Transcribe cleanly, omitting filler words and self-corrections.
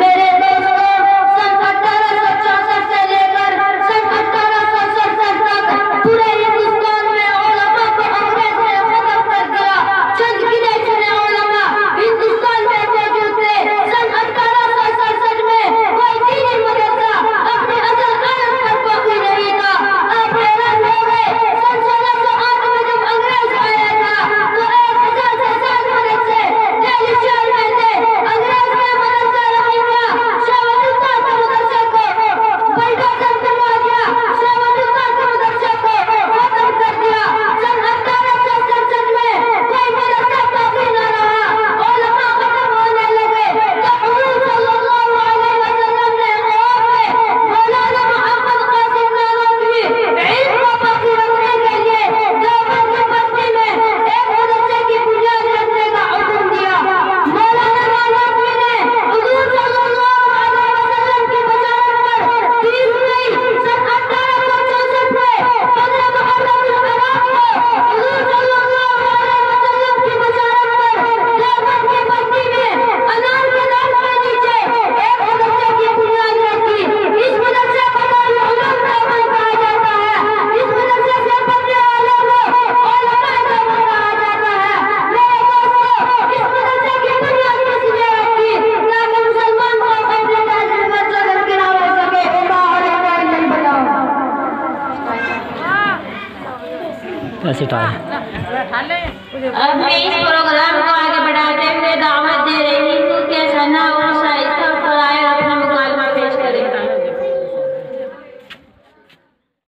मेरे दोस्तों, सन 1864 से लेकर सन 1867 तक पूरे हिंदुस्तान में उलमा को अंग्रेज ने खत्म कर दिया। चंद गिने चुने उलमा हिंदुस्तान में मौजूद थे। सन 1867 में कोई दीनी मदरसा अपने असल आलम पर बाकी नहीं था। आप हैरान हो गए, सन 1608 में जब अंग्रेज आया था तो 1000 से ज्यादा मदरसे दिल्ली शहर में थे। अंग्रेज ने मदरसा रहीमा शाहवतुल्लाह के मदरसे को बलडोजर करवा दिया। शाहवतुल्लाह के मदरसे को खत्म कर दिया। सन 1867 में कोई मदरसा बाकी न रहा। उलमा खत्म होने लगे तो हुजूर सल्लल्लाहु अलैहि वसल्लम ने ख्वाब में मौलाना मोहम्मद कासिम नानवी इल्म को बाकी रखने के लिए देवबंद की बस्ती में एक मदरसे की बुनियाद रखने का हुक्म दिया। मौलाना नानवी ने हुजूर सल्लल्लाहु अलैहि वसल्लम की बशारत पर 30 मई सन 1864 में 15 मुहर्रम al-हराम को हुजूर सल्लल्लाहु अलैहि वसल्लम की बशारत पर देवबंद की बस्ती में अनार के नाम के नीचे एक मदरसे की बुनियाद रखी। इस मदरसे को दारुल उलूम देवबंद कहा जाता है। इस मदरसे से पढ़ने वालों को उलमा देवबंद कहा जाता है। मेरे दोस्तों, इस मदरसे की बुनियाद किसने रखी ताकि मुसलमान को अपने ताज़िम मदरसा दरकिनार हो सके। ऐसे टाइम अब मैं इस प्रोग्राम को आगे